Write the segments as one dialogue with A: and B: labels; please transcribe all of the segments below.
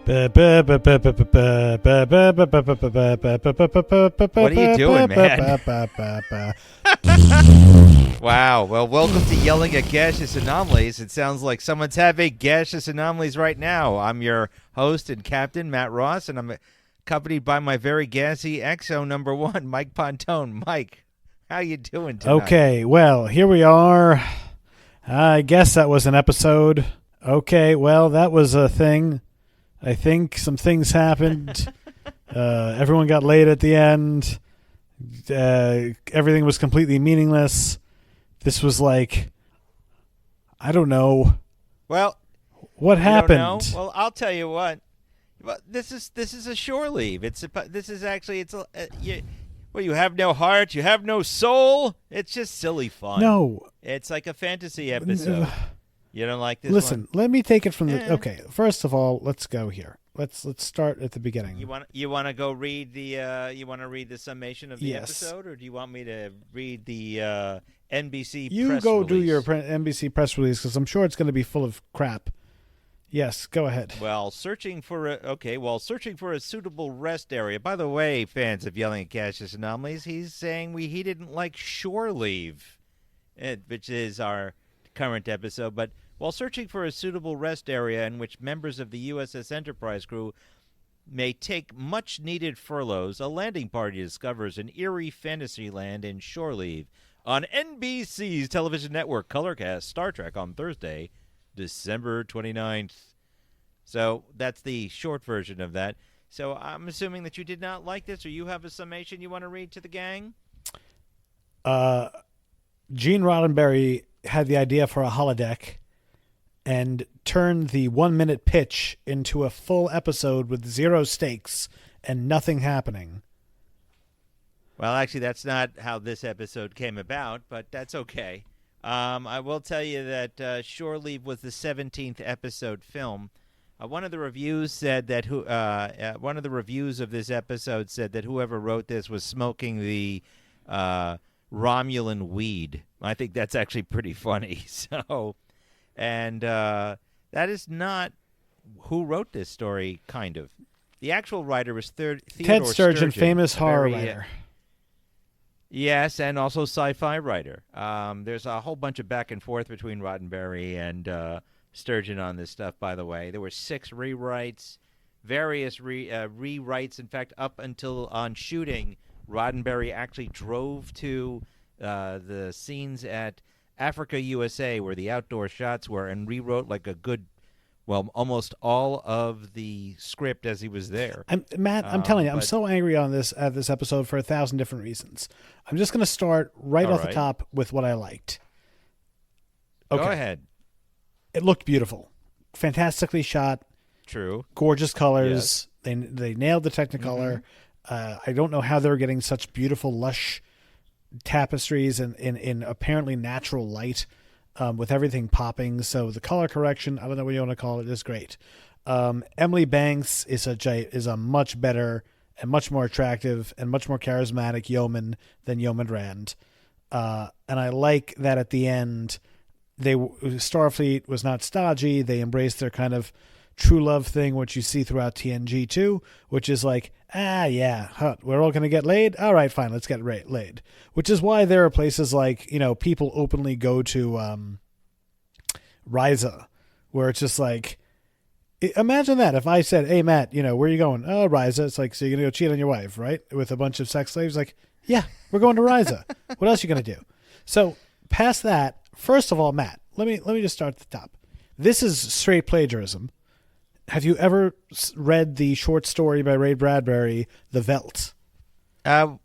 A: What
B: are you doing, man? Wow. Well, welcome to Yelling at Gaseous Anomalies. It sounds like someone's having gaseous anomalies right now. I'm your host and captain, Matt Ross, and I'm accompanied by my very gassy XO number one, Mike Pontone. Mike, how you doing tonight?
A: Okay, well, here we are. I guess that was an episode. Okay, well, that was a thing. I think some things happened. Everyone got laid at the end. Everything was completely meaningless. This was like, I don't know.
B: Well,
A: what happened?
B: Don't know? Well, I'll tell you what. Well, this is a shore leave. You have no heart, you have no soul. It's just silly fun.
A: No,
B: it's like a fantasy episode. You don't like this?
A: Listen,
B: one?
A: Let me take it from the. Okay, first of all, let's go here. Let's start at the beginning.
B: You want to go read the you want to read the summation of the episode, or do you want me to read the NBC?
A: You go do your NBC press release because I'm sure it's going to be full of crap. Yes, go ahead.
B: Well, searching for a suitable rest area. By the way, fans of Yelling at Gaseous Anomalies, he's saying he didn't like shore leave, which is our current episode. But while searching for a suitable rest area in which members of the USS Enterprise crew may take much-needed furloughs, a landing party discovers an eerie fantasy land in shore leave on NBC's television network Colorcast Star Trek on Thursday, December 29th. So that's the short version of that. So I'm assuming that you did not like this, or you have a summation you want to read to the gang?
A: Gene Roddenberry had the idea for a holodeck and turned the 1-minute pitch into a full episode with zero stakes and nothing happening.
B: Well, actually, that's not how this episode came about, but that's okay. I will tell you that Shore Leave was the 17th episode film. One of the reviews said that one of the reviews of this episode said that whoever wrote this was smoking the Romulan weed. I think that's actually pretty funny. So, and that is not who wrote this story. Kind of, the actual writer was Theodore
A: Ted Sturgeon, famous horror writer.
B: Yes, and also sci-fi writer. There's a whole bunch of back and forth between Roddenberry and Sturgeon on this stuff, by the way. There were 6 rewrites, various rewrites. In fact, up until on shooting, Roddenberry actually drove to the scenes at Africa, USA, where the outdoor shots were, and rewrote like almost all of the script as he was there.
A: Matt, I'm telling you, I'm so angry on this episode for 1,000 different reasons. I'm just going to start right off the top with what I liked. Okay.
B: Go ahead.
A: It looked beautiful, fantastically shot.
B: True.
A: Gorgeous colors. Yes. They nailed the Technicolor. I don't know how they were getting such beautiful, lush tapestries in apparently natural light. With everything popping, so the color correction, I don't know what you want to call it, is great. Emily Banks is a much better and much more attractive and much more charismatic yeoman than Yeoman Rand. And I like that at the end, Starfleet was not stodgy. They embraced their kind of true love thing, which you see throughout TNG too, which is like, we're all going to get laid? All right, fine, let's get laid. Which is why there are places like, people openly go to Risa, where it's just like, imagine that. If I said, hey, Matt, where are you going? Oh, Risa. It's like, so you're going to go cheat on your wife, right? With a bunch of sex slaves? Like, yeah, we're going to Risa. What else are you going to do? So past that, first of all, Matt, let me just start at the top. This is straight plagiarism. Have you ever read the short story by Ray Bradbury, The Veldt?
B: No,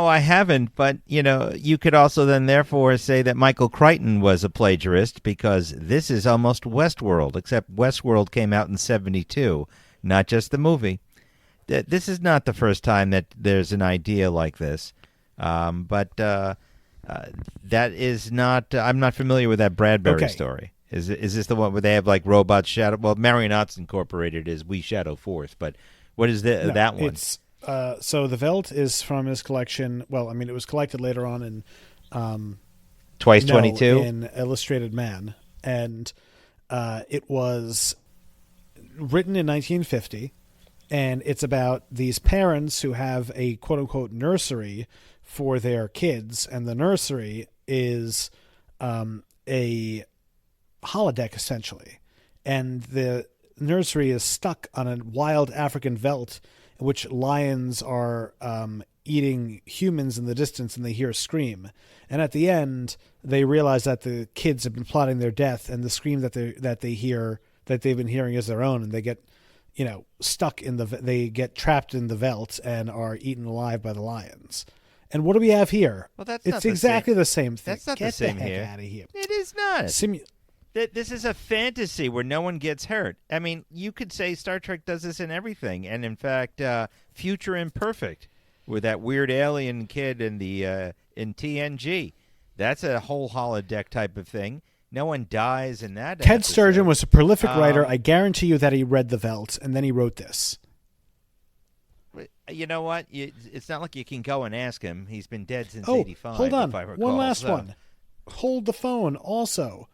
B: I haven't. But, you could also then therefore say that Michael Crichton was a plagiarist because this is almost Westworld, except Westworld came out in 1972, not just the movie. This is not the first time that there's an idea like this. But that is not – I'm not familiar with that Bradbury story. Is this the one where they have like robots shadow? Well, Marionauts Incorporated is We Shadow Forth, but what is that one?
A: It's so the Veldt is from his collection. Well, I mean, it was collected later on in
B: Twice 22
A: in Illustrated Man, and it was written in 1950, and it's about these parents who have a quote-unquote nursery for their kids, and the nursery is a holodeck, essentially. And the nursery is stuck on a wild African veldt in which lions are eating humans in the distance, and they hear a scream. And at the end, they realize that the kids have been plotting their death, and the scream that they hear, that they've been hearing, is their own, and they get, stuck they get trapped in the veldt and are eaten alive by the lions. And what do we have here?
B: Well,
A: it's exactly the same thing.
B: That's not
A: Get
B: the same
A: the heck
B: here.
A: out of here.
B: It is not. This is a fantasy where no one gets hurt. I mean, you could say Star Trek does this in everything, and in fact, Future Imperfect, with that weird alien kid in TNG. That's a whole holodeck type of thing. No one dies in that.
A: Ted
B: episode.
A: Sturgeon was a prolific writer. I guarantee you that he read the veldt, and then he wrote this.
B: You know what? It's not like you can go and ask him. He's been dead since
A: Oh,
B: '85.
A: hold on.
B: If I recall.
A: One last one. Hold the phone. Also,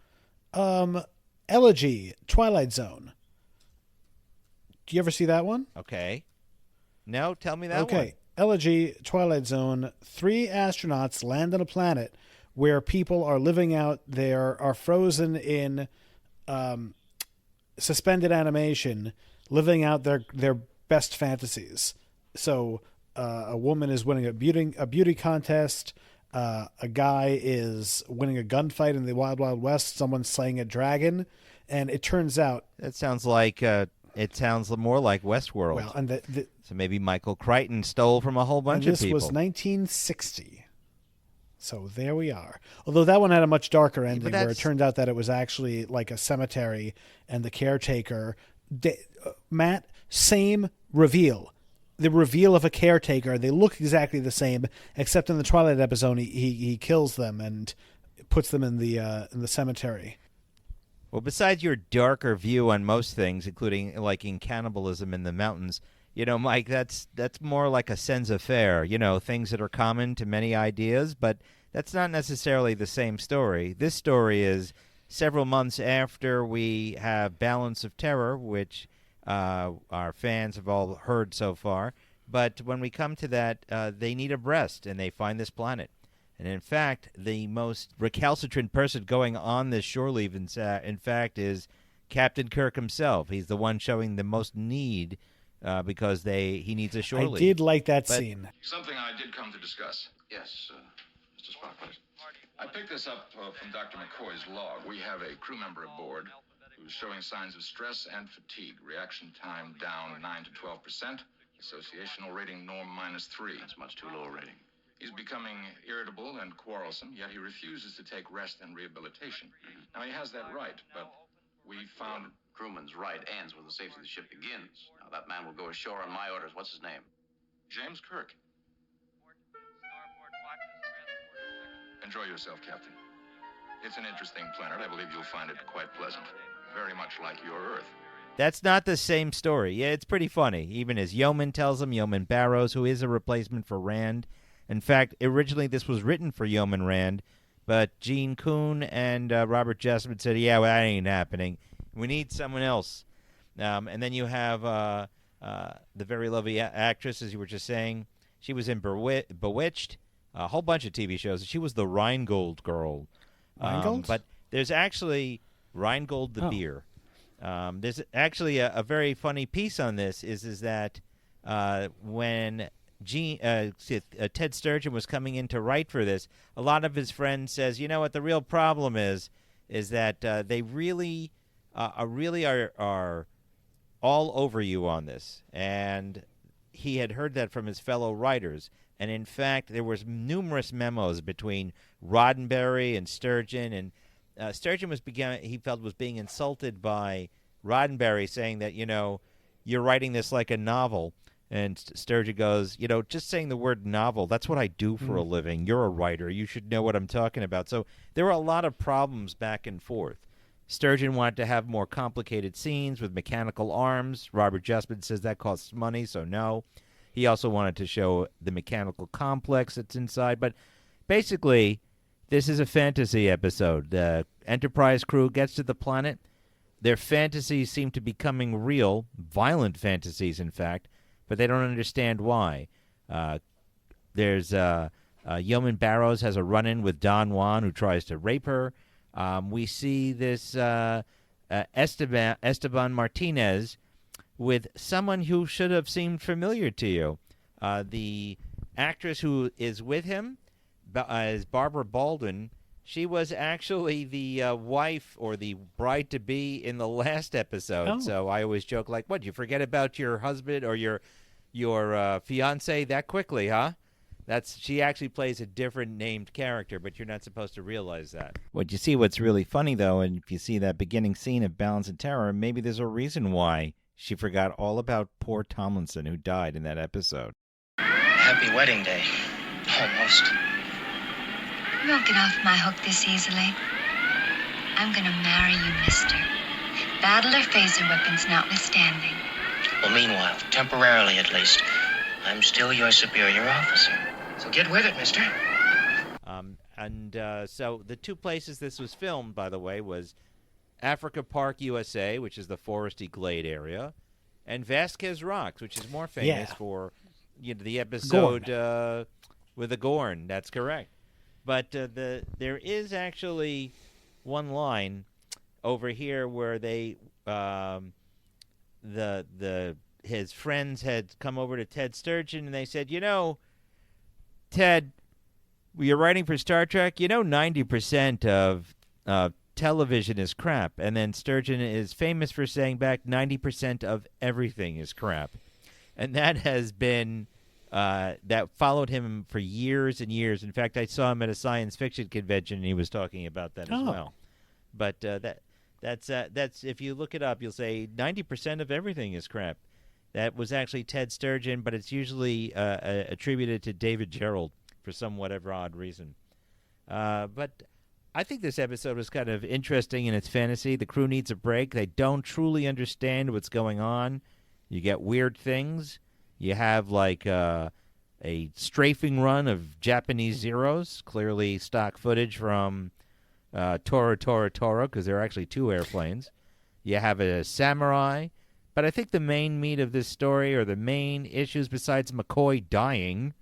A: Elegy, Twilight Zone. Do you ever see that one?
B: Okay. No, tell me that one.
A: Okay. Elegy, Twilight Zone. 3 astronauts land on a planet where people are living out are frozen in suspended animation, living out their best fantasies. So a woman is winning a beauty contest. A guy is winning a gunfight in the Wild Wild West. Someone's slaying a dragon, and it turns out
B: that sounds like it sounds more like Westworld.
A: Well, and
B: so maybe Michael Crichton stole from a whole bunch of people.
A: This was 1960. So there we are. Although that one had a much darker ending, where it turned out that it was actually like a cemetery, and the caretaker, Matt, same reveal. The reveal of a caretaker. They look exactly the same, except in the Twilight episode, he kills them and puts them in the cemetery.
B: Well, besides your darker view on most things, including liking cannibalism in the mountains, Mike, that's more like a sense affair. Things that are common to many ideas, but that's not necessarily the same story. This story is several months after we have Balance of Terror, which our fans have all heard so far. But when we come to that, they need a rest, and they find this planet. And in fact, the most recalcitrant person going on this shore leave, in fact, is Captain Kirk himself. He's the one showing the most need because he needs a shore leave.
A: I did like that scene.
C: Something I did come to discuss. Yes, Mr. Spock, please. I picked this up from Dr. McCoy's log. We have a crew member aboard who's showing signs of stress and fatigue. Reaction time down 9 to 12%. Associational rating norm -3. That's much too low a rating. He's becoming irritable and quarrelsome, yet he refuses to take rest and rehabilitation. Now, he has that right, but we found...
D: Crewman's right ends when the safety of the ship begins. Now, that man will go ashore on my orders. What's his name?
C: James Kirk. Enjoy yourself, Captain. It's an interesting planet. I believe you'll find it quite pleasant. Very much like your Earth.
B: That's not the same story. Yeah, it's pretty funny. Even as Yeoman tells him, Yeoman Barrows, who is a replacement for Rand. In fact, originally this was written for Yeoman Rand, but Gene Kuhn and Robert Jessman said, yeah, well, that ain't happening. We need someone else. And then you have the very lovely actress, as you were just saying. She was in Bewitched, a whole bunch of TV shows. She was the Rheingold girl.
A: Rheingold?
B: But there's actually Rheingold the beer. There's actually a very funny piece on this is that when Ted Sturgeon was coming in to write for this, a lot of his friends says, you know what, the real problem is that they really are all over you on this. And he had heard that from his fellow writers. And in fact, there was numerous memos between Roddenberry and Sturgeon, and Sturgeon was being insulted by Roddenberry, saying that, you're writing this like a novel. And Sturgeon goes, just saying the word novel, that's what I do for a living. You're a writer. You should know what I'm talking about. So there were a lot of problems back and forth. Sturgeon wanted to have more complicated scenes with mechanical arms. Robert Justman says that costs money, so no. He also wanted to show the mechanical complex that's inside. But basically, this is a fantasy episode. The Enterprise crew gets to the planet. their fantasies seem to be becoming real, violent fantasies, in fact, but they don't understand why. There's Yeoman Barrows has a run-in with Don Juan, who tries to rape her. We see this Esteban Martinez with someone who should have seemed familiar to you. The actress who is with him is Barbara Baldwin. She was actually the wife or the bride-to-be in the last episode.
A: Oh.
B: So I always joke, like, what, you forget about your husband or your fiance that quickly, huh? She actually plays a different named character, but you're not supposed to realize that. What you see, what's really funny, though, and if you see that beginning scene of Balance and Terror, maybe there's a reason why she forgot all about poor Tomlinson, who died in that episode.
E: Happy wedding day. Almost.
F: You won't get off my hook this easily. I'm gonna marry you, mister. Battle or phaser weapons notwithstanding.
E: Well, meanwhile, temporarily at least, I'm still your superior officer. So get with it, mister.
B: So the two places this was filmed, by the way, was Africa Park, USA, which is the foresty glade area, and Vasquez Rocks, which is more famous for the episode with the Gorn. That's correct. But there is actually one line over here where they his friends had come over to Ted Sturgeon and they said, Ted, you're writing for Star Trek. 90% of television is crap. And then Sturgeon is famous for saying back 90% of everything is crap. And that has been that followed him for years and years. In fact, I saw him at a science fiction convention and he was talking about that as well. But that's if you look it up, you'll say 90% of everything is crap. That was actually Ted Sturgeon, but it's usually attributed to David Gerrold for some whatever odd reason. But I think this episode was kind of interesting in its fantasy. The crew needs a break. They don't truly understand what's going on. You get weird things. You have like a strafing run of Japanese Zeros, clearly stock footage from Tora, because there are actually two airplanes. You have a samurai. But I think the main meat of this story, or the main issues besides McCoy dying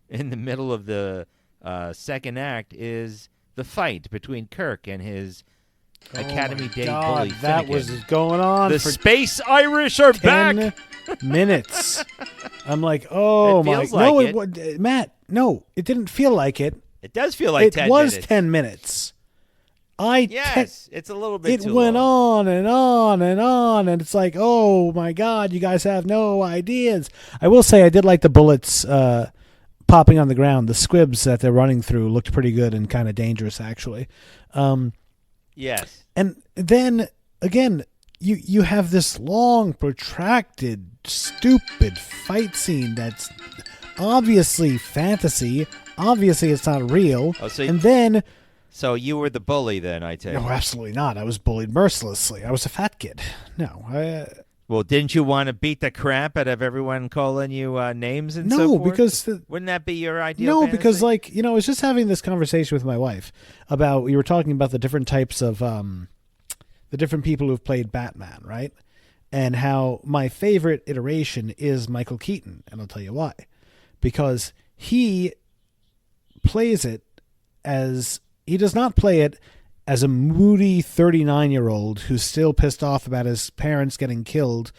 B: in the middle of the second act, is the fight between Kirk and his Academy Day bully Finnegan.
A: That was going on
B: The
A: for
B: Space Irish are
A: 10
B: back!
A: minutes. I'm like, oh
B: It
A: my...
B: feels
A: no,
B: like
A: Matt, no, it didn't feel like it.
B: It does feel like 10
A: minutes. It was
B: minutes.
A: 10 minutes.
B: Yes, it's a little bit too long.
A: It went on and on and on, and it's like, oh my God, you guys have no ideas. I will say I did like the bullets popping on the ground. The squibs that they're running through looked pretty good and kind of dangerous, actually.
B: Yes.
A: And then, again, you have this long, protracted, stupid fight scene that's obviously fantasy. Obviously, it's not real.
B: Oh, so
A: and then...
B: So you were the bully then, I take it.
A: No, absolutely not. I was bullied mercilessly. I was a fat kid. No.
B: Well, didn't you want to beat the crap out of everyone calling you names and so forth?
A: No, because...
B: Wouldn't that be your ideal
A: No,
B: fantasy?
A: because, I was just having this conversation with my wife about... We were talking about the different types of... the different people who've played Batman, right? And how my favorite iteration is Michael Keaton. And I'll tell you why. Because he plays it as... He does not play it as a moody 39-year-old who's still pissed off about his parents getting killed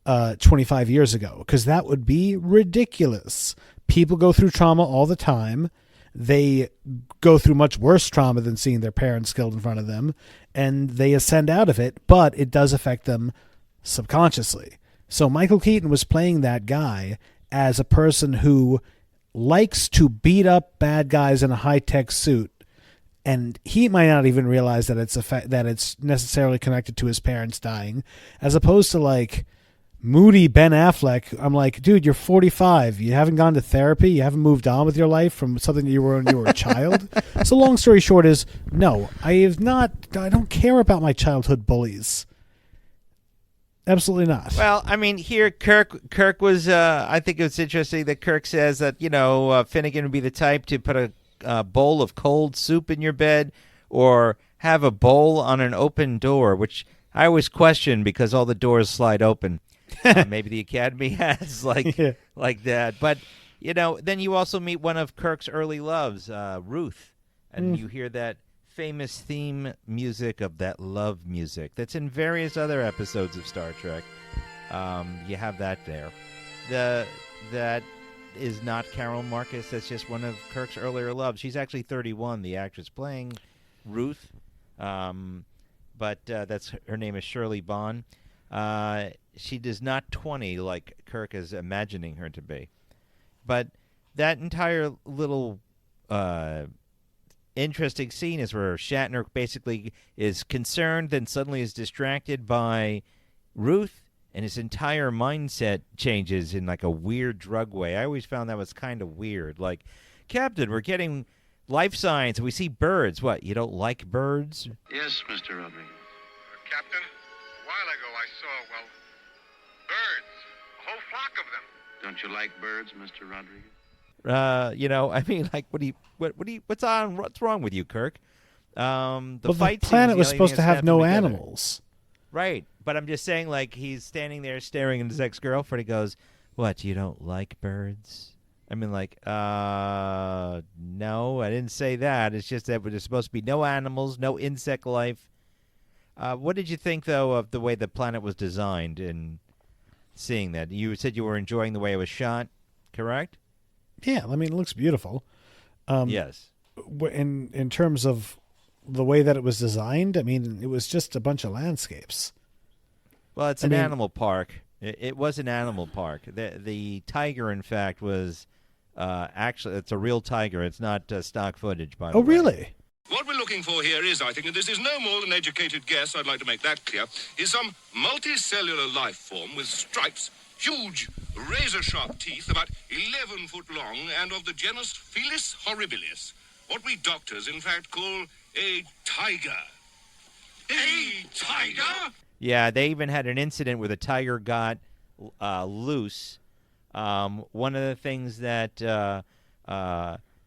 A: 25 years ago, because that would be ridiculous. People go through trauma all the time. They go through much worse trauma than seeing their parents killed in front of them, and they ascend out of it, but it does affect them subconsciously. So Michael Keaton was playing that guy as a person who likes to beat up bad guys in a high-tech suit. And he might not even realize that it's necessarily connected to his parents dying, as opposed to like moody Ben Affleck. I'm like, dude, you're 45. You haven't gone to therapy. You haven't moved on with your life from something that you were when you were a child. So long story short is, no, I don't care about my childhood bullies. Absolutely not.
B: Well, I mean, here Kirk was. I think it's interesting that Kirk says that Finnegan would be the type to put a bowl of cold soup in your bed or have a bowl on an open door, which I always question because all the doors slide open. Maybe the Academy has like that. But, then you also meet one of Kirk's early loves, Ruth. And you hear that famous theme music of that love music that's in various other episodes of Star Trek. You have that there. That is not Carol Marcus. That's just one of Kirk's earlier loves. She's actually 31, the actress playing Ruth. But that's her name is Shirley Bond. She does not 20 like Kirk is imagining her to be. But that entire little interesting scene is where Shatner basically is concerned, then suddenly is distracted by Ruth, and his entire mindset changes in like a weird drug way. I always found that was kind of weird. Like, Captain, we're getting life signs, and we see birds. What, you don't like birds?
D: Yes, Mr. Rodriguez.
G: Captain, a while ago I saw, birds. A whole flock of them.
D: Don't you like birds, Mr. Rodriguez?
B: What's wrong with you, Kirk?
A: The planet was supposed to have no animals.
B: Right, but I'm just saying, like, he's standing there staring at his ex-girlfriend. He goes, "What, you don't like birds?" I mean, like, no, I didn't say that. It's just that there's supposed to be no animals, no insect life. What did you think, though, of the way the planet was designed and seeing that? You said you were enjoying the way it was shot, correct?
A: Yeah, I mean, it looks beautiful.
B: Yes.
A: In terms of the way that it was designed, I mean, it was just a bunch of landscapes.
B: Well, it's an animal park. It was an animal park. The tiger, in fact, was actually, it's a real tiger. It's not stock footage, by the way.
A: Oh, really?
G: What we're looking for here is, I think, and this is no more than educated guess, I'd like to make that clear, is some multicellular life form with stripes, huge, razor-sharp teeth, about 11 foot long, and of the genus Felis horribilis. What we doctors, in fact, call a tiger. A tiger?
B: Yeah, they even had an incident where the tiger got loose. One of the things that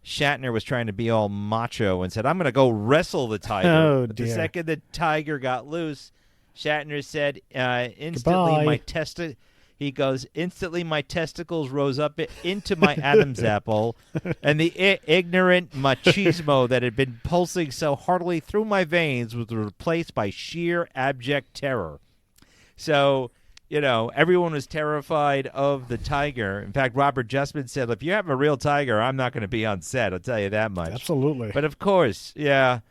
B: Shatner was trying to be all macho and said, "I'm going to go wrestle the tiger."
A: Oh,
B: But
A: dear.
B: the second the tiger got loose, Shatner said, "Instantly
A: Goodbye.
B: my He goes, "Instantly my testicles rose up into my Adam's apple, and the ignorant machismo that had been pulsing so heartily through my veins was replaced by sheer abject terror." So, everyone was terrified of the tiger. In fact, Robert Justman said, "If you have a real tiger, I'm not going to be on set. I'll tell you that much."
A: Absolutely.
B: But of course, yeah.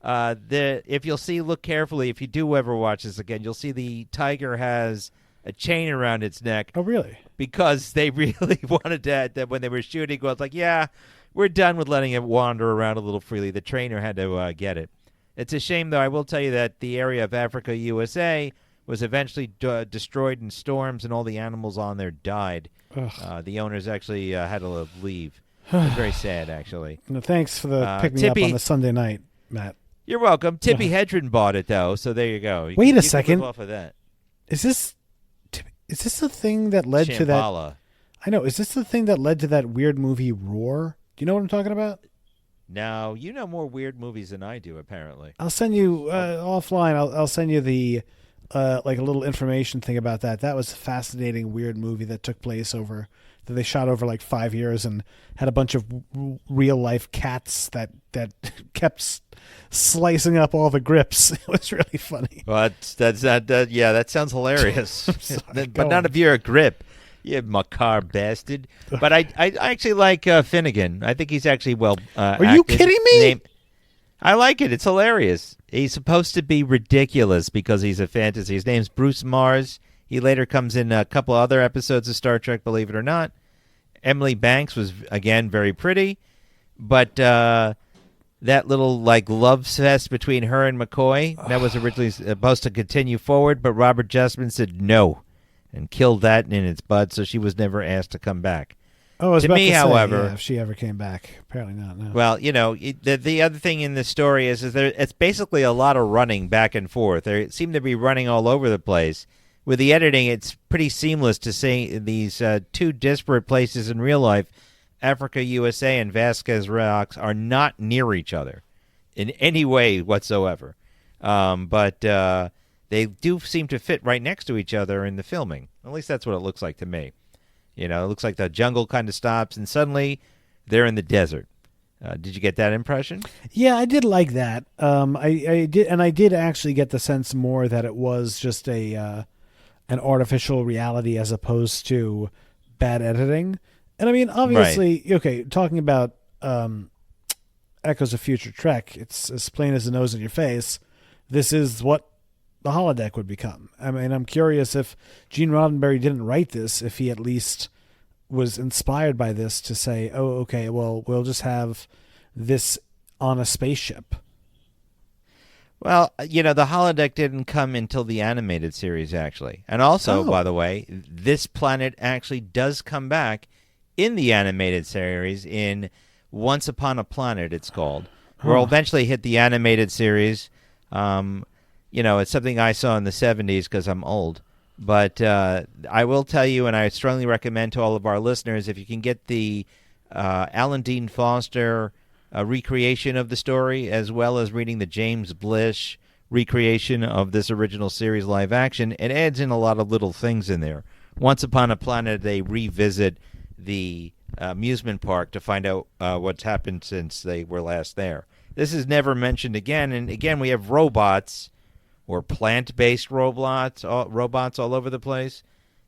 B: If you'll see, look carefully, if you do ever watch this again, you'll see the tiger has a chain around its neck.
A: Oh, really?
B: Because they really wanted that when they were shooting, it was like, yeah, we're done with letting it wander around a little freely. The trainer had to get it. It's a shame, though. I will tell you that the area of Africa, USA, was eventually destroyed in storms, and all the animals on there died. The owners actually had to leave. It was very sad, actually.
A: No, thanks for the pick me up on the Sunday night, Matt.
B: You're welcome. Tippi Hedren bought it, though, so there you go.
A: Wait a
B: you
A: second.
B: Can live off of that.
A: Is this the thing that led to that?
B: Shambhala.
A: I know. Is this the thing that led to that weird movie Roar? Do you know what I'm talking about?
B: No, you know more weird movies than I do, apparently.
A: I'll send you offline. I'll send you the like a little information thing about that. That was a fascinating, weird movie that took place that they shot over like 5 years and had a bunch of real life cats that kept slicing up all the grips. It was really funny.
B: Well, that sounds hilarious.
A: Sorry,
B: but not if you're a grip, you macabre bastard. But I actually like Finnegan. I think he's actually well.
A: Are you kidding me?
B: I like it. It's hilarious. He's supposed to be ridiculous because he's a fantasy. His name's Bruce Mars. He later comes in a couple other episodes of Star Trek, believe it or not. Emily Banks was, again, very pretty. But that little, love fest between her and McCoy, that was originally supposed to continue forward, but Robert Justman said no and killed that in its bud, so she was never asked to come back.
A: Oh, I was
B: to
A: about
B: me,
A: to say,
B: however,
A: if she ever came back, apparently not. No.
B: Well, the other thing in this story is it's basically a lot of running back and forth. They seem to be running all over the place. With the editing, it's pretty seamless to see these two disparate places in real life, Africa, USA, and Vasquez Rocks, are not near each other in any way whatsoever. But they they do seem to fit right next to each other in the filming. At least that's what it looks like to me. It looks like the jungle kind of stops, and suddenly they're in the desert. Did you get that impression?
A: Yeah, I did like that. I did, and I did actually get the sense more that it was just an artificial reality as opposed to bad editing. And I mean, obviously, okay, talking about Echoes of Future Trek, it's as plain as the nose in your face. This is what the holodeck would become. I mean, I'm curious if Gene Roddenberry didn't write this, if he at least was inspired by this to say, oh, okay, well, we'll just have this on a spaceship.
B: Well, the holodeck didn't come until the animated series, actually. And also, by the way, this planet actually does come back in the animated series in Once Upon a Planet, it's called. We'll eventually hit the animated series. It's something I saw in the 70s because I'm old. But I will tell you, and I strongly recommend to all of our listeners, if you can get the Alan Dean Foster recreation of the story, as well as reading the James Blish recreation of this original series live action, it adds in a lot of little things in there. Once Upon a Planet, they revisit the amusement park to find out what's happened since they were last there. This is never mentioned again, and again, we have robots or plant-based robots all over the place.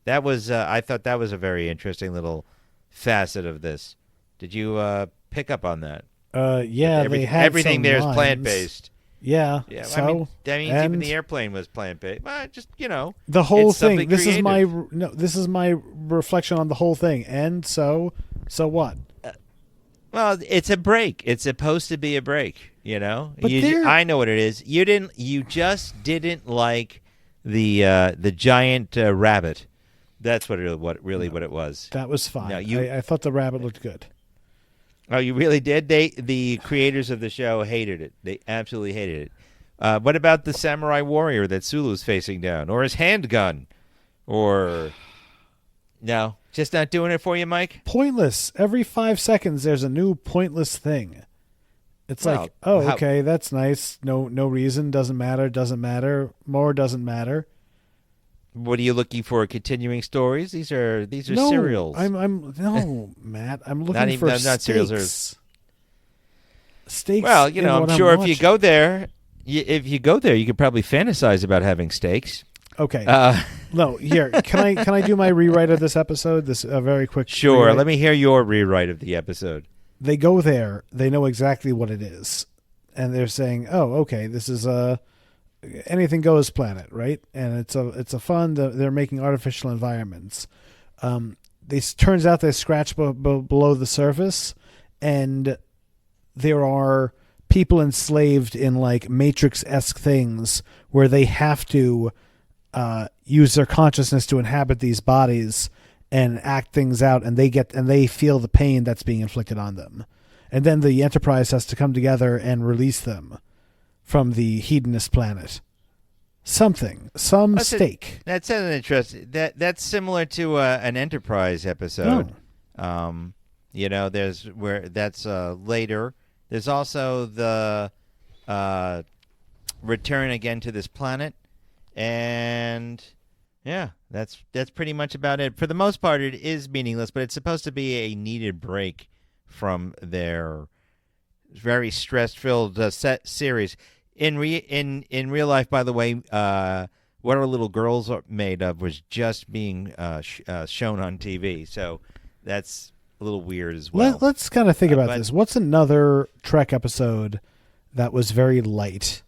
B: That was, I thought that was a very interesting little facet of this. Did you pick up on that?
A: Yeah, they had
B: everything
A: some
B: there is
A: lines.
B: Plant-based.
A: Yeah.
B: So that means even the airplane was plant-based. Well, just
A: the whole thing. This
B: creative.
A: this is my reflection on the whole thing. And so what?
B: Well, it's a break. It's supposed to be a break.
A: But
B: I know what it is. You just didn't like the giant rabbit. That's what it was.
A: That was fine.
B: No,
A: I thought the rabbit looked good.
B: Oh, you really did? The creators of the show hated it. They absolutely hated it. What about the samurai warrior that Sulu's facing down, or his handgun, or no? Just not doing it for you, Mike?
A: Pointless. Every 5 seconds, there's a new pointless thing. It's okay, that's nice. No reason. Doesn't matter. More doesn't matter.
B: What are you looking for? Continuing stories? These are serials.
A: No, Matt. I'm looking for
B: not serials.
A: Steaks.
B: Well, I'm sure if you go there, you could probably fantasize about having steaks.
A: Okay. No, here. Can I do my rewrite of this episode? This a very quick.
B: Sure.
A: rewrite?
B: Let me hear your rewrite of the episode.
A: They go there. They know exactly what it is, and they're saying, "Oh, okay, this is a anything goes planet, right?" And it's a fun. They're making artificial environments. Turns out they scratch below the surface, and there are people enslaved in like Matrix-esque things where they have to use their consciousness to inhabit these bodies and act things out, and they feel the pain that's being inflicted on them. And then the Enterprise has to come together and release them from the hedonist planet. Some stake.
B: That sounds interesting. That's similar to an Enterprise episode.
A: Oh.
B: There's where that's later. There's also the return again to this planet, and yeah, that's pretty much about it. For the most part, it is meaningless, but it's supposed to be a needed break from their very stress-filled set series. In real life, by the way, what our little girls are made of was just being shown on TV, so that's a little weird as well.
A: Let's kind of think about this. What's another Trek episode that was very light?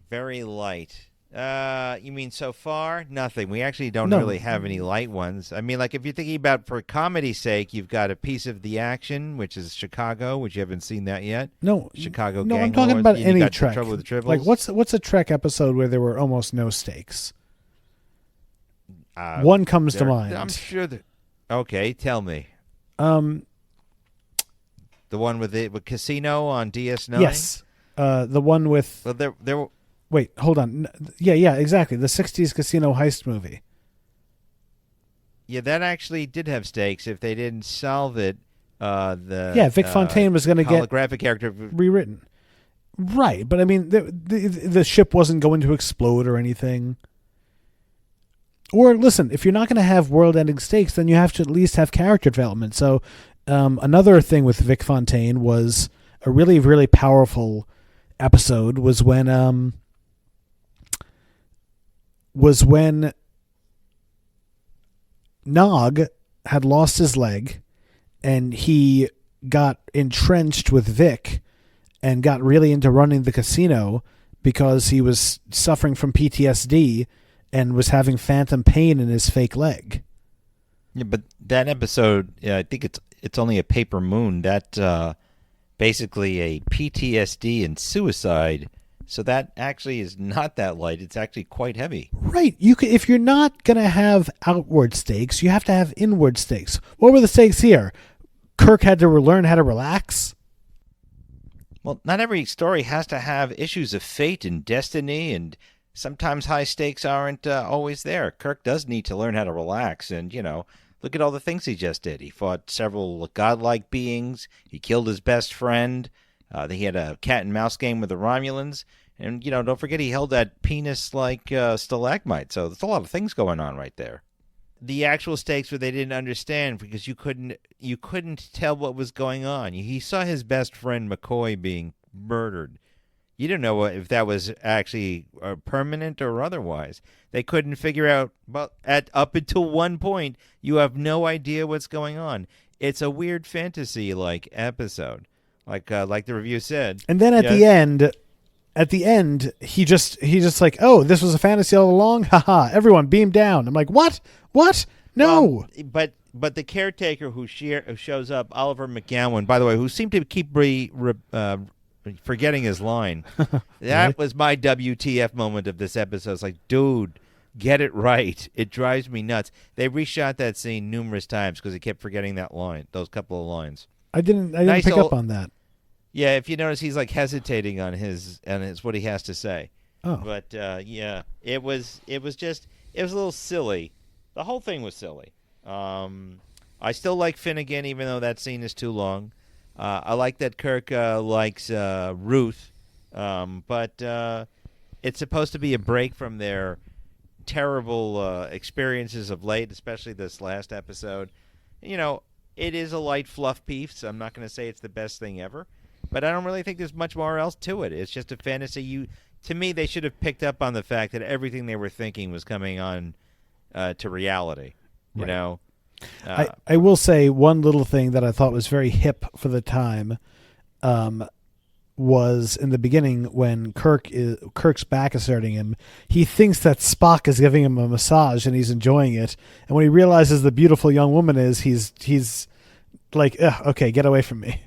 B: Very light. You mean so far? Nothing. We actually don't really have any light ones. I mean, like if you're thinking about for comedy's sake, you've got A Piece of the Action, which is Chicago, which you haven't seen that yet.
A: No,
B: Chicago.
A: No,
B: Gang
A: I'm talking
B: Lords.
A: about
B: You
A: any
B: got
A: Trek.
B: Trouble with the Tribbles.
A: Like what's a Trek episode where there were almost no stakes? One comes to mind.
B: I'm sure that. Okay, tell me.
A: The
B: one with Casino on DS9.
A: Yes. The one with.
B: Well, there.
A: Wait, hold on. Yeah, exactly. The 60s casino heist movie.
B: Yeah, that actually did have stakes. If they didn't solve it,
A: Vic Fontaine was going to get
B: holographic character
A: rewritten. Right, but I mean, the ship wasn't going to explode or anything. Or listen, if you're not going to have world-ending stakes, then you have to at least have character development. So another thing with Vic Fontaine was a really, really powerful episode was when Nog had lost his leg and he got entrenched with Vic and got really into running the casino because he was suffering from PTSD and was having phantom pain in his fake leg.
B: Yeah, but that episode, I think it's only a paper moon. That basically a PTSD and suicide. So that actually is not that light. It's actually quite heavy.
A: Right. If you're not going to have outward stakes, you have to have inward stakes. What were the stakes here? Kirk had to learn how to relax.
B: Well, not every story has to have issues of fate and destiny, and sometimes high stakes aren't always there. Kirk does need to learn how to relax, and, look at all the things he just did. He fought several godlike beings. He killed his best friend. He had a cat and mouse game with the Romulans. And, don't forget he held that penis-like stalagmite. So there's a lot of things going on right there. The actual stakes where they didn't understand because you couldn't tell what was going on. He saw his best friend McCoy being murdered. You didn't know if that was actually permanent or otherwise. They couldn't figure out. Well, up until one point, you have no idea what's going on. It's a weird fantasy-like episode, like the review said.
A: And then at the end, he just like, oh, this was a fantasy all along. Haha! Everyone beam down. I'm like, what? What? No.
B: But the caretaker who shows up, Oliver McGowan, by the way, who seemed to keep forgetting his line. That was my WTF moment of this episode. It's like, dude, get it right. It drives me nuts. They reshot that scene numerous times because he kept forgetting that line, those couple of lines. I didn't
A: pick up on that.
B: Yeah, if you notice, he's like hesitating on his what he has to say.
A: Oh,
B: but yeah, it was a little silly. The whole thing was silly. I still like Finnegan, even though that scene is too long. I like that Kirk likes Ruth, but it's supposed to be a break from their terrible experiences of late, especially this last episode. It is a light fluff piece. I'm not going to say it's the best thing ever, but I don't really think there's much more else to it. It's just a fantasy. To me, they should have picked up on the fact that everything they were thinking was coming on to reality. You know.
A: I will say one little thing that I thought was very hip for the time was in the beginning when Kirk's back is hurting him. He thinks that Spock is giving him a massage and he's enjoying it. And when he realizes the beautiful young woman is, he's like, okay, get away from me.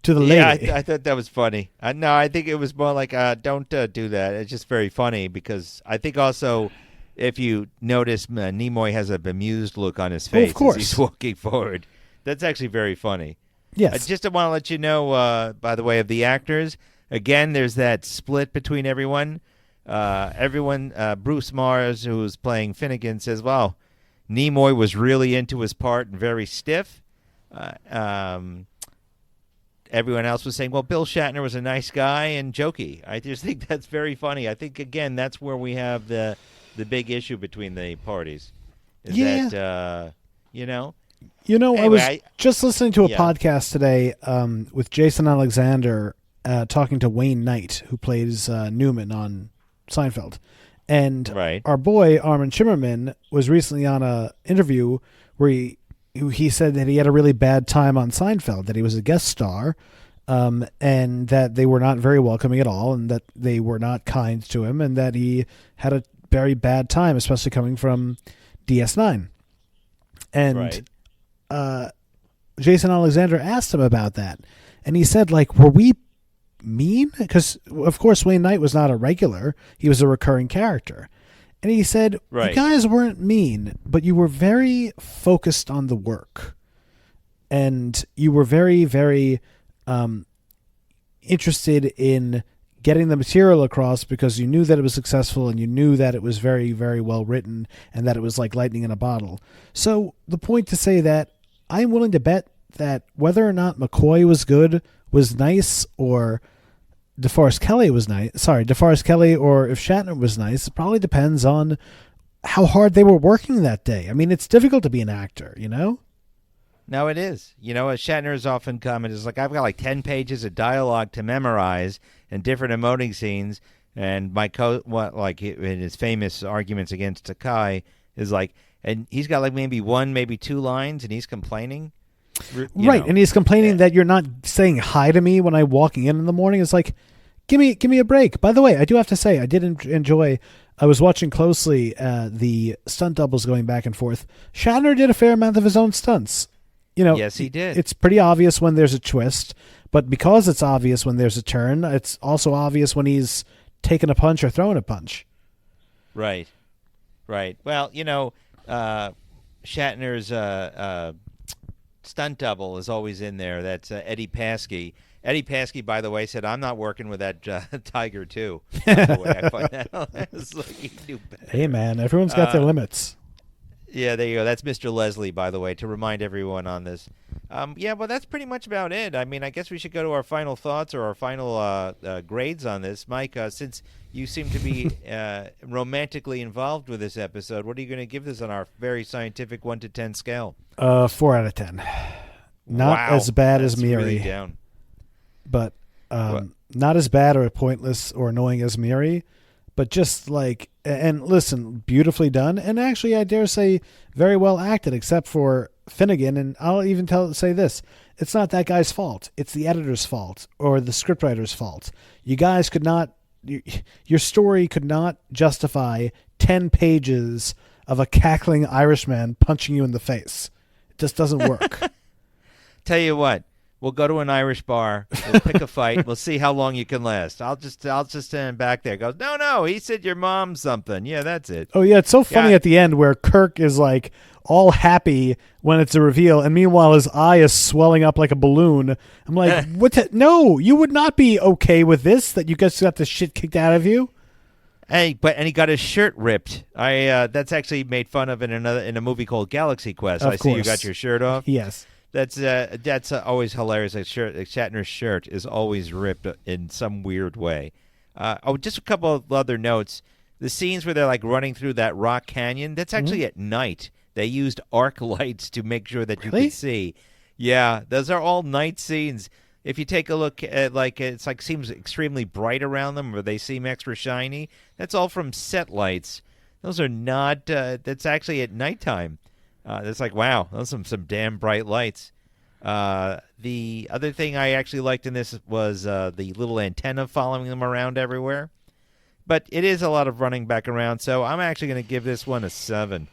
A: To the lady.
B: Yeah, I thought that was funny. No, I think it was more like, don't do that. It's just very funny because I think also, if you notice, Nimoy has a bemused look on his face as he's walking forward. That's actually very funny.
A: Yes.
B: I just want to let you know, by the way, of the actors. Again, there's that split between everyone. Bruce Mars, who's playing Finnegan, says, wow, Nimoy was really into his part and very stiff. Everyone else was saying, well, Bill Shatner was a nice guy and jokey. I just think that's very funny. I think, again, that's where we have the big issue between the parties. That,
A: I was just listening to a podcast today with Jason Alexander talking to Wayne Knight, who plays Newman on Seinfeld. And our boy, Armin Shimmerman, was recently on an interview where he said that he had a really bad time on Seinfeld, that he was a guest star, and that they were not very welcoming at all, and that they were not kind to him, and that he had a very bad time, especially coming from DS9. And Jason Alexander asked him about that, and he said, like, were we mean? Because, of course, Wayne Knight was not a regular. He was a recurring character. And he said, you guys weren't mean, but you were very focused on the work. And you were very, very interested in getting the material across because you knew that it was successful and you knew that it was very, very well written and that it was like lightning in a bottle. So the point to say that I'm willing to bet that whether or not McCoy was good, was nice, or DeForest Kelley was nice. Sorry, DeForest Kelley, or if Shatner was nice. It probably depends on how hard they were working that day. I mean, it's difficult to be an actor, you know?
B: No, it is. You know, as Shatner has often commented, it's like, I've got like 10 pages of dialogue to memorize and different emoting scenes. And in his famous arguments against Takai is like, and he's got like maybe 2 lines, and he's complaining.
A: Right, and he's complaining that you're not saying hi to me when I'm walking in the morning. It's like, give me a break. By the way, I do have to say, I did enjoy. I was watching closely the stunt doubles going back and forth. Shatner did a fair amount of his own stunts. You know,
B: yes, he did.
A: It's pretty obvious when there's a twist, but because it's obvious when there's a turn, it's also obvious when he's taking a punch or throwing a punch.
B: Right. Well, you know, Shatner's stunt double is always in there. That's Eddie Paskey. Eddie Paskey, by the way, said, "I'm not working with that tiger too." That's the way I find that out. It's like, he knew better.
A: Hey, man, everyone's got their limits.
B: Yeah, there you go. That's Mr. Leslie, by the way, to remind everyone on this. Yeah, well, that's pretty much about it. I mean, I guess we should go to our final thoughts or our final grades on this. Mike, since you seem to be romantically involved with this episode, what are you going to give this on our very scientific 1 to 10 scale?
A: 4 out of 10. Not as bad as Miri.
B: Really down.
A: But not as bad or pointless or annoying as Miri, but just like, and listen, beautifully done, and actually, I dare say, very well acted, except for Finnegan. And I'll even say this: it's not that guy's fault; it's the editor's fault or the scriptwriter's fault. You guys could not, your story could not justify 10 pages of a cackling Irishman punching you in the face. It just doesn't work.
B: Tell you what. We'll go to an Irish bar. We'll pick a fight. We'll see how long you can last. I'll just stand back there. Goes, no. He said your mom's something. Yeah, that's it.
A: Oh yeah, it's so funny at the end where Kirk is like all happy when it's a reveal, and meanwhile his eye is swelling up like a balloon. I'm like, what? No, you would not be okay with this. That you guys got the shit kicked out of you.
B: Hey, and he got his shirt ripped. That's actually made fun of in a movie called Galaxy Quest.
A: Of course.
B: See you got your shirt off.
A: Yes.
B: That's always hilarious. Shatner's shirt is always ripped in some weird way. Just a couple of other notes. The scenes where they're like running through that rock canyon, that's actually at night. They used arc lights to make sure that you could see. Yeah, those are all night scenes. If you take a look at seems extremely bright around them, or they seem extra shiny. That's all from set lights. Those are not. That's actually at nighttime. It's like, wow, those are some damn bright lights. The other thing I actually liked in this was the little antenna following them around everywhere. But it is a lot of running back around, so I'm actually going to give this one a 7.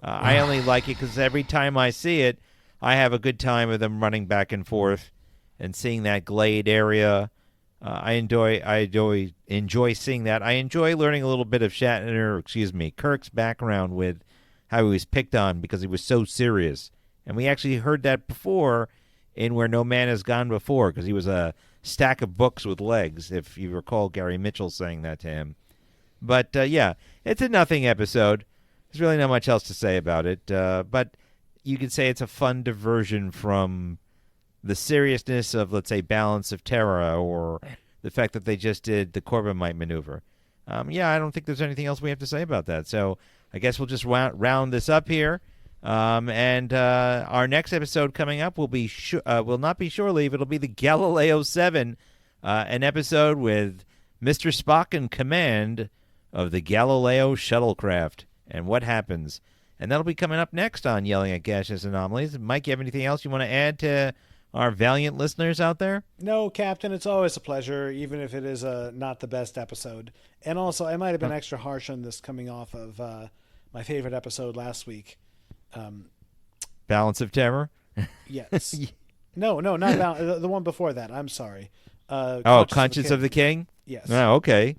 B: I only like it because every time I see it, I have a good time with them running back and forth and seeing that glade area. I enjoy seeing that. I enjoy learning a little bit of Kirk's background with how he was picked on because he was so serious. And we actually heard that before in Where No Man Has Gone Before, because he was a stack of books with legs, if you recall Gary Mitchell saying that to him. But, yeah, it's a nothing episode. There's really not much else to say about it. But you could say it's a fun diversion from the seriousness of, let's say, Balance of Terror, or the fact that they just did the Corbomite maneuver. I don't think there's anything else we have to say about that. So I guess we'll just round this up here. And our next episode coming up will not be Shore Leave. It'll be the Galileo 7, an episode with Mr. Spock in command of the Galileo shuttlecraft and what happens. And that'll be coming up next on Yelling at Gaseous Anomalies. Mike, you have anything else you want to add to our valiant listeners out there?
A: No, Captain, it's always a pleasure, even if it is not the best episode. And also, I might have been extra harsh on this coming off of my favorite episode last week.
B: Balance of Terror?
A: Yes. No, not the one before that. I'm sorry.
B: Conscience of the King?
A: Yes.
B: Oh, okay.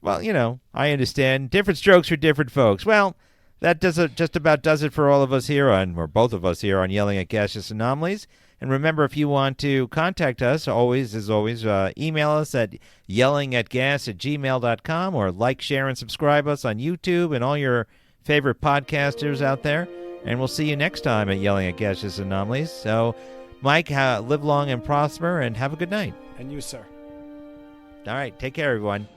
B: Well, I understand. Different strokes for different folks. Well, that just about does it for all of us here or both of us here on Yelling at Gaseous Anomalies. And remember, if you want to contact us, email us at yellingatgas@gmail.com, or like, share, and subscribe us on YouTube and all your favorite podcasters out there. And we'll see you next time at Yelling at Gaseous Anomalies. So, Mike, live long and prosper, and have a good night.
A: And you, sir.
B: All right. Take care, everyone.